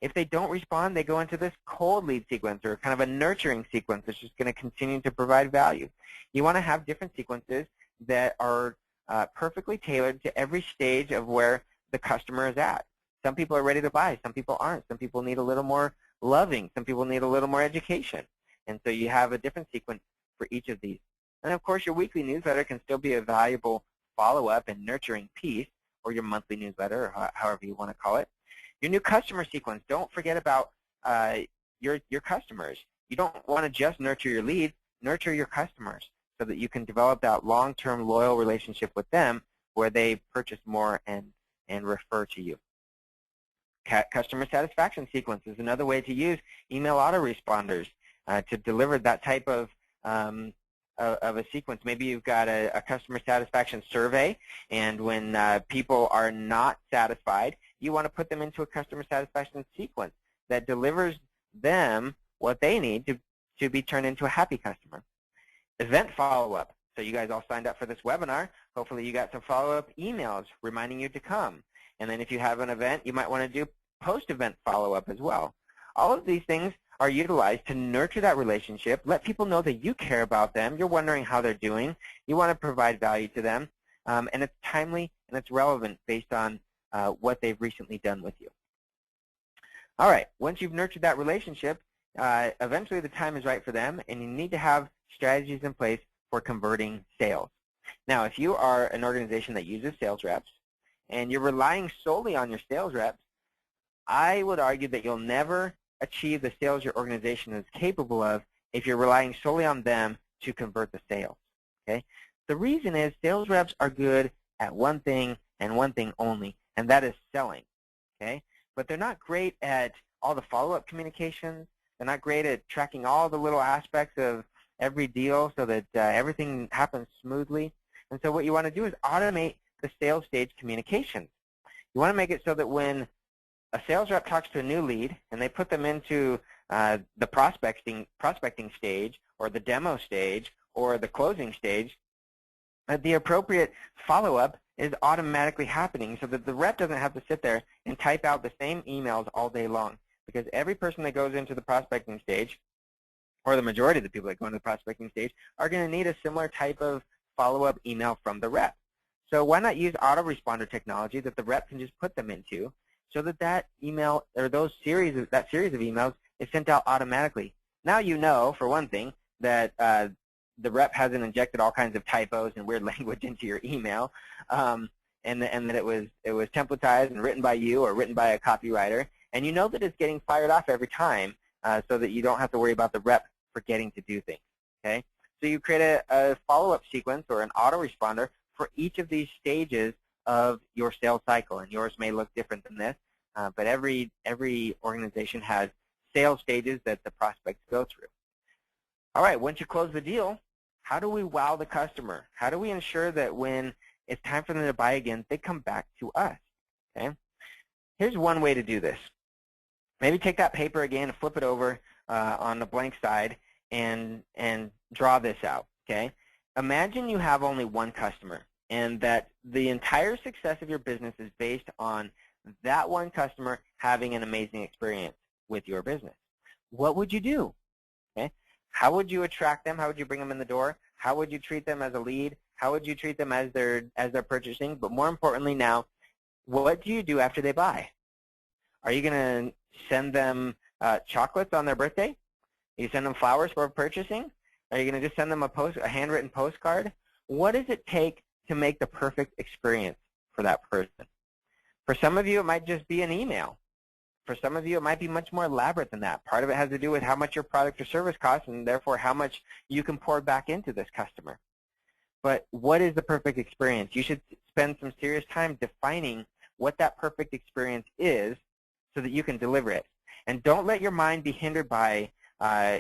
If they don't respond, they go into this cold lead sequence or kind of a nurturing sequence that's just going to continue to provide value. You want to have different sequences that are perfectly tailored to every stage of where the customer is at. Some people are ready to buy. Some people aren't. Some people need a little more loving. Some people need a little more education. And so you have a different sequence for each of these. And, of course, your weekly newsletter can still be a valuable follow-up and nurturing piece, or your monthly newsletter, or however you want to call it. Your new customer sequence, don't forget about your customers. You don't want to just nurture your leads, nurture your customers so that you can develop that long-term loyal relationship with them where they purchase more and refer to you. Customer satisfaction sequence is another way to use email autoresponders to deliver that type of a sequence. Maybe you've got a customer satisfaction survey, and when people are not satisfied, you want to put them into a customer satisfaction sequence that delivers them what they need to be turned into a happy customer. Event follow-up. So you guys all signed up for this webinar. Hopefully you got some follow-up emails reminding you to come. And then if you have an event, you might want to do post-event follow-up as well. All of these things are utilized to nurture that relationship, let people know that you care about them, you're wondering how they're doing, you want to provide value to them, and it's timely and it's relevant based on what they've recently done with you. All right, once you've nurtured that relationship, eventually the time is right for them, and you need to have strategies in place for converting sales. Now, if you are an organization that uses sales reps, and you're relying solely on your sales reps, I would argue that you'll never achieve the sales your organization is capable of if you're relying solely on them to convert the sales. Okay? The reason is sales reps are good at one thing and one thing only, and that is selling. Okay? But they're not great at all the follow-up communications. They're not great at tracking all the little aspects of every deal so that everything happens smoothly. And so what you want to do is automate the sales stage communications. You want to make it so that when a sales rep talks to a new lead and they put them into the prospecting stage or the demo stage or the closing stage, the appropriate follow-up is automatically happening so that the rep doesn't have to sit there and type out the same emails all day long, because every person that goes into the prospecting stage, or the majority of the people that go into the prospecting stage, are going to need a similar type of follow-up email from the rep. So why not use autoresponder technology that the rep can just put them into so that that email or that series of emails is sent out automatically. Now you know, for one thing, that the rep hasn't injected all kinds of typos and weird language into your email, and that it was templatized and written by you or written by a copywriter, and you know that it's getting fired off every time, so that you don't have to worry about the rep forgetting to do things. Okay, so you create a follow-up sequence or an autoresponder for each of these stages of your sales cycle, and yours may look different than this, but every organization has sales stages that the prospects go through. All right, once you close the deal, how do we wow the customer? How do we ensure that when it's time for them to buy again, they come back to us? Okay, here's one way to do this. Maybe take that paper again and flip it over on the blank side and draw this out. Okay, imagine you have only one customer, and that the entire success of your business is based on that one customer having an amazing experience with your business. What would you do? Okay, how would you attract them? How would you bring them in the door? How would you treat them as a lead? How would you treat them as they're purchasing? But more importantly now, what do you do after they buy? Are you going to send them chocolates on their birthday? You send them flowers for purchasing? Are you going to just send them a handwritten postcard? What does it take to make the perfect experience for that person? For some of you, it might just be an email. For some of you, it might be much more elaborate than that. Part of it has to do with how much your product or service costs, and therefore how much you can pour back into this customer. But what is the perfect experience? You should spend some serious time defining what that perfect experience is so that you can deliver it. And don't let your mind be hindered by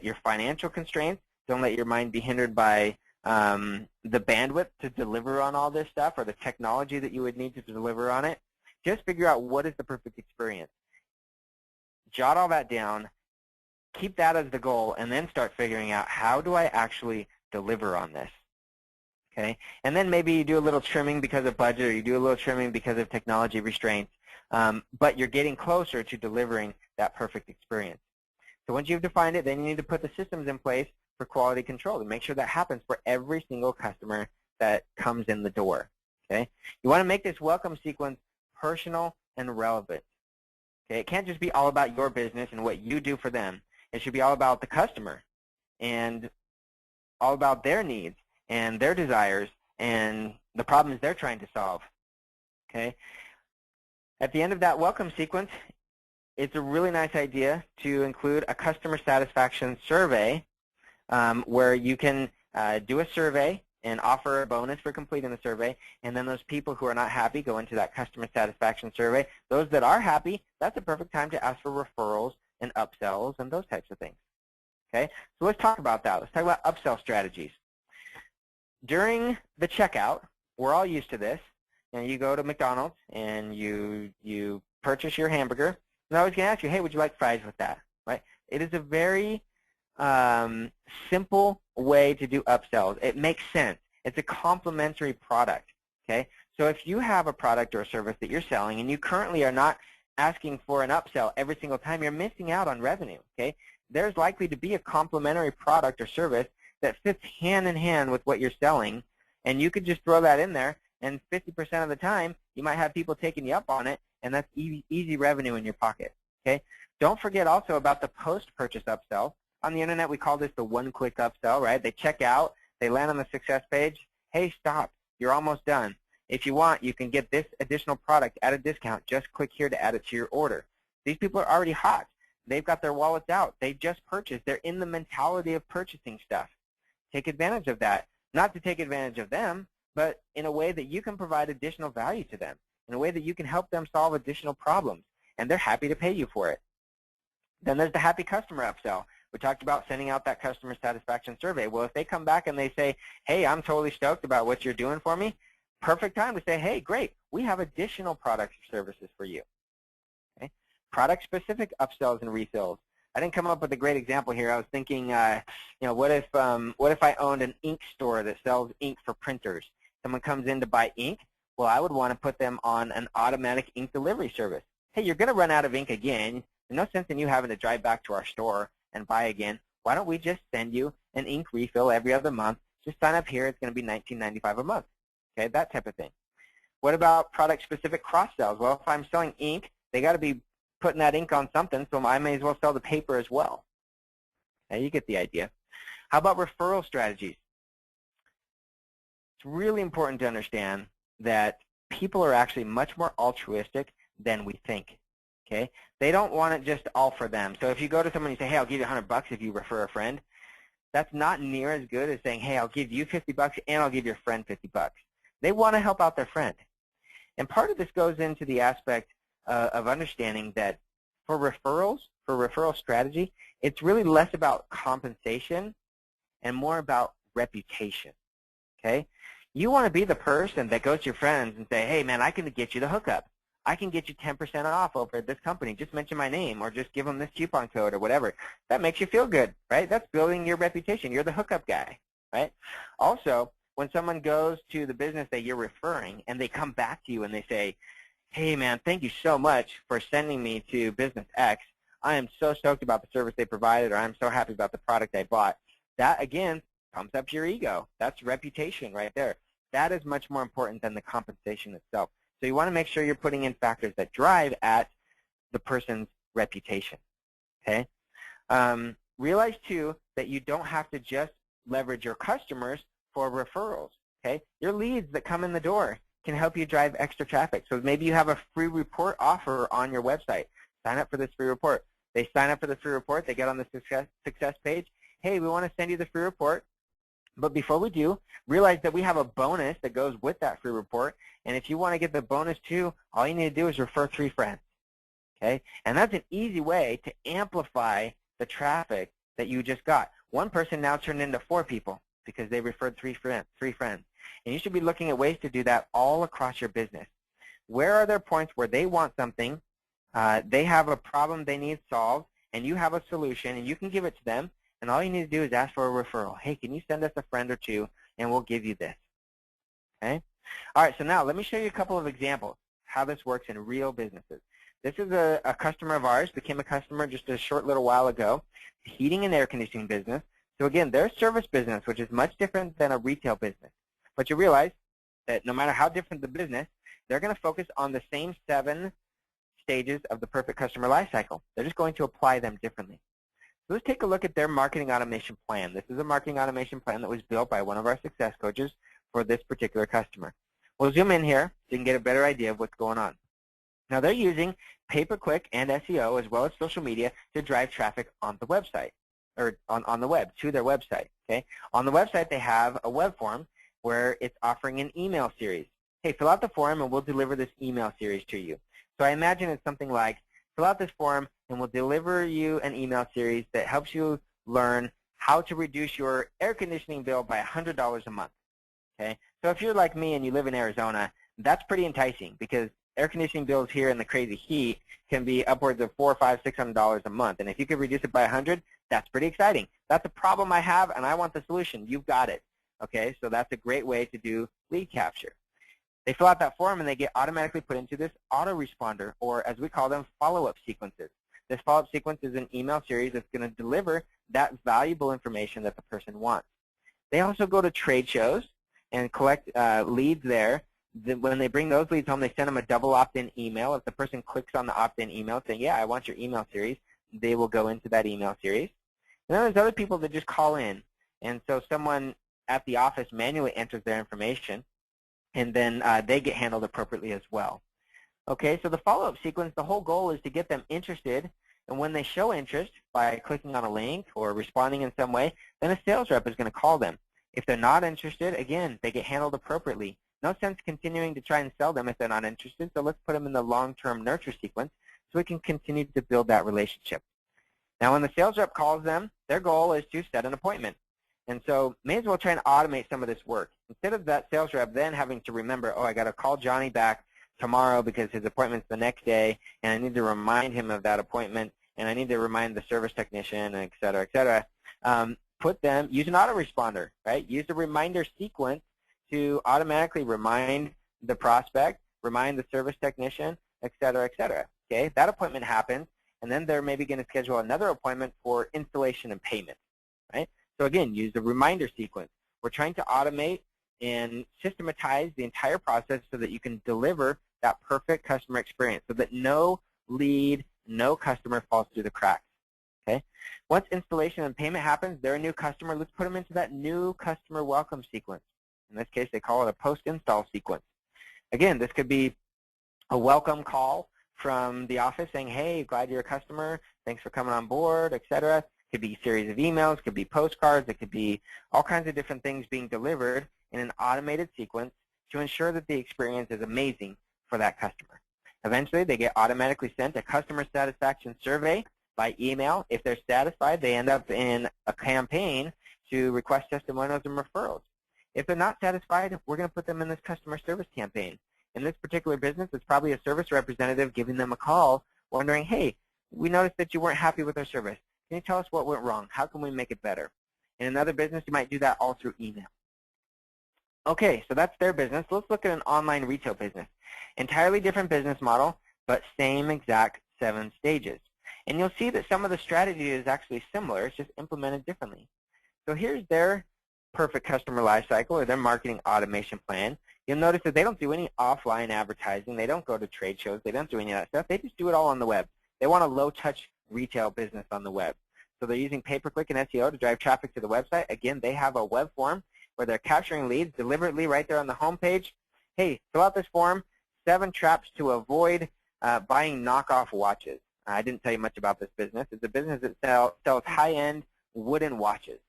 your financial constraints. Don't let your mind be hindered by the bandwidth to deliver on all this stuff or the technology that you would need to deliver on it. Just figure out what is the perfect experience. Jot all that down, keep that as the goal, and then start figuring out how do I actually deliver on this. Okay? And then maybe you do a little trimming because of budget, or you do a little trimming because of technology restraints, but you're getting closer to delivering that perfect experience. So once you've defined it, then you need to put the systems in place for quality control to make sure that happens for every single customer that comes in the door. Okay? You want to make this welcome sequence personal and relevant. Okay? It can't just be all about your business and what you do for them. It should be all about the customer and all about their needs and their desires and the problems they're trying to solve. Okay? At the end of that welcome sequence, it's a really nice idea to include a customer satisfaction survey where you can do a survey and offer a bonus for completing the survey, and then those people who are not happy go into that customer satisfaction survey. Those that are happy, that's a perfect time to ask for referrals and upsells and those types of things. Okay, so let's talk about that. Let's talk about upsell strategies. During the checkout, we're all used to this. You go to McDonald's and you purchase your hamburger. And I was going to ask you, hey, would you like fries with that? Right? It is a very simple way to do upsells. It makes sense. It's a complementary product. Okay? So if you have a product or a service that you're selling and you currently are not asking for an upsell every single time, you're missing out on revenue. Okay? There's likely to be a complementary product or service that fits hand in hand with what you're selling, and you could just throw that in there, and 50% of the time you might have people taking you up on it, and that's easy revenue in your pocket. Okay? Don't forget also about the post-purchase upsell. On the internet, we call this the one-click upsell, right? They check out, they land on the success page. Hey, stop, you're almost done. If you want, you can get this additional product at a discount. Just click here to add it to your order. These people are already hot. They've got their wallets out. They just purchased. They're in the mentality of purchasing stuff. Take advantage of that. Not to take advantage of them, but in a way that you can provide additional value to them, in a way that you can help them solve additional problems, and they're happy to pay you for it. Then there's the happy customer upsell. We talked about sending out that customer satisfaction survey. Well, if they come back and they say, hey, I'm totally stoked about what you're doing for me, perfect time to say, hey, great, we have additional products or services for you. Okay? Product-specific upsells and refills. I didn't come up with a great example here. I was thinking, what if I owned an ink store that sells ink for printers? Someone comes in to buy ink. Well, I would want to put them on an automatic ink delivery service. Hey, you're going to run out of ink again. There's no sense in you having to drive back to our store and buy again. Why don't we just send you an ink refill every other month? Just sign up here. It's going to be $19.95 a month. Okay, that type of thing. What about product-specific cross-sells? Well, if I'm selling ink, they got to be putting that ink on something, so I may as well sell the paper as well. Okay, you get the idea. How about referral strategies? It's really important to understand that people are actually much more altruistic than we think. Okay, they don't want it just all for them. So if you go to someone and you say, hey, I'll give you $100 if you refer a friend, that's not near as good as saying, hey, I'll give you $50 and I'll give your friend $50. They want to help out their friend. And part of this goes into the aspect of understanding that for referrals, for referral strategy, it's really less about compensation and more about reputation. Okay? You want to be the person that goes to your friends and say, hey, man, I can get you the hookup. I can get you 10% off over at this company. Just mention my name or just give them this coupon code or whatever. That makes you feel good, right? That's building your reputation. You're the hookup guy, right? Also, when someone goes to the business that you're referring and they come back to you and they say, hey, man, thank you so much for sending me to Business X. I am so stoked about the service they provided, or I'm so happy about the product I bought. That, again, pumps up your ego. That's reputation right there. That is much more important than the compensation itself. So you want to make sure you're putting in factors that drive at the person's reputation. Okay? Realize, too, that you don't have to just leverage your customers for referrals. Okay? Your leads that come in the door can help you drive extra traffic. So maybe you have a free report offer on your website. Sign up for this free report. They sign up for the free report. They get on the success page. Hey, we want to send you the free report. But before we do, realize that we have a bonus that goes with that free report. And if you want to get the bonus too, all you need to do is refer 3 friends. Okay? And that's an easy way to amplify the traffic that you just got. One person now turned into 4 people because they referred 3 friends. And you should be looking at ways to do that all across your business. Where are there points where they want something, they have a problem they need solved, and you have a solution, and you can give it to them, and all you need to do is ask for a referral. Hey, can you send us a friend or 2, and we'll give you this. Okay? All right, so now let me show you a couple of examples how this works in real businesses. This is a customer of ours, became a customer just a short little while ago, heating and air conditioning business. So again, they're a service business, which is much different than a retail business. But you realize that no matter how different the business, they're going to focus on the same 7 stages of the perfect customer life cycle. They're just going to apply them differently. So let's take a look at their marketing automation plan. This is a marketing automation plan that was built by one of our success coaches for this particular customer. We'll zoom in here so you can get a better idea of what's going on. Now they're using pay-per-click and SEO as well as social media to drive traffic on the website, or on the web, to their website. Okay? On the website they have a web form where it's offering an email series. Hey, fill out the form and we'll deliver this email series to you. So I imagine it's something like, fill out this form and we'll deliver you an email series that helps you learn how to reduce your air conditioning bill by $100 a month. Okay? So if you're like me and you live in Arizona, that's pretty enticing because air conditioning bills here in the crazy heat can be upwards of $400, $500, $600 a month. And if you could reduce it by $100, that's pretty exciting. That's a problem I have and I want the solution. You've got it. Okay? So that's a great way to do lead capture. They fill out that form and they get automatically put into this autoresponder, or as we call them, follow-up sequences. This follow-up sequence is an email series that's going to deliver that valuable information that the person wants. They also go to trade shows and collect leads there. When they bring those leads home, they send them a double opt-in email. If the person clicks on the opt-in email saying, yeah, I want your email series, they will go into that email series. And then there's other people that just call in. And so someone at the office manually enters their information, and then they get handled appropriately as well. Okay, so the follow-up sequence, the whole goal is to get them interested, and when they show interest by clicking on a link or responding in some way, then a sales rep is going to call them. If they're not interested, again, they get handled appropriately. No sense continuing to try and sell them if they're not interested, so let's put them in the long-term nurture sequence so we can continue to build that relationship. Now, when the sales rep calls them, their goal is to set an appointment. And so may as well try and automate some of this work. Instead of that sales rep then having to remember, oh, I got to call Johnny back tomorrow because his appointment's the next day, and I need to remind him of that appointment, and I need to remind the service technician, et cetera, et cetera. Use an autoresponder, right? Use a reminder sequence to automatically remind the prospect, remind the service technician, et cetera, okay? That appointment happens, and then they're maybe going to schedule another appointment for installation and payment, right? So again, use the reminder sequence. We're trying to automate and systematize the entire process so that you can deliver that perfect customer experience so that no lead, no customer falls through the cracks. Okay? Once installation and payment happens, they're a new customer. Let's put them into that new customer welcome sequence. In this case, they call it a post-install sequence. Again, this could be a welcome call from the office saying, hey, glad you're a customer. Thanks for coming on board, et cetera. It could be a series of emails. It could be postcards. It could be all kinds of different things being delivered in an automated sequence to ensure that the experience is amazing for that customer. Eventually, they get automatically sent a customer satisfaction survey by email. If they're satisfied, they end up in a campaign to request testimonials and referrals. If they're not satisfied, we're going to put them in this customer service campaign. In this particular business, it's probably a service representative giving them a call wondering, hey, we noticed that you weren't happy with our service. Can you tell us what went wrong? How can we make it better? In another business, you might do that all through email. Okay, so that's their business. Let's look at an online retail business. Entirely different business model, but same exact 7 stages. And you'll see that some of the strategy is actually similar. It's just implemented differently. So here's their perfect customer lifecycle or their marketing automation plan. You'll notice that they don't do any offline advertising. They don't go to trade shows. They don't do any of that stuff. They just do it all on the web. They want a low-touch retail business on the web. So they're using pay-per-click and SEO to drive traffic to the website. Again, they have a web form where they're capturing leads deliberately right there on the home page. Hey, fill out this form, 7 traps to avoid buying knockoff watches. I didn't tell you much about this business. It's a business that sells high-end wooden watches.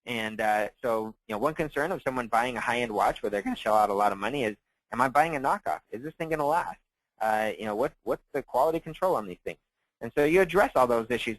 And so, one concern of someone buying a high-end watch where they're going to shell out a lot of money is, am I buying a knockoff? Is this thing going to last? What's the quality control on these things? And so you address all those issues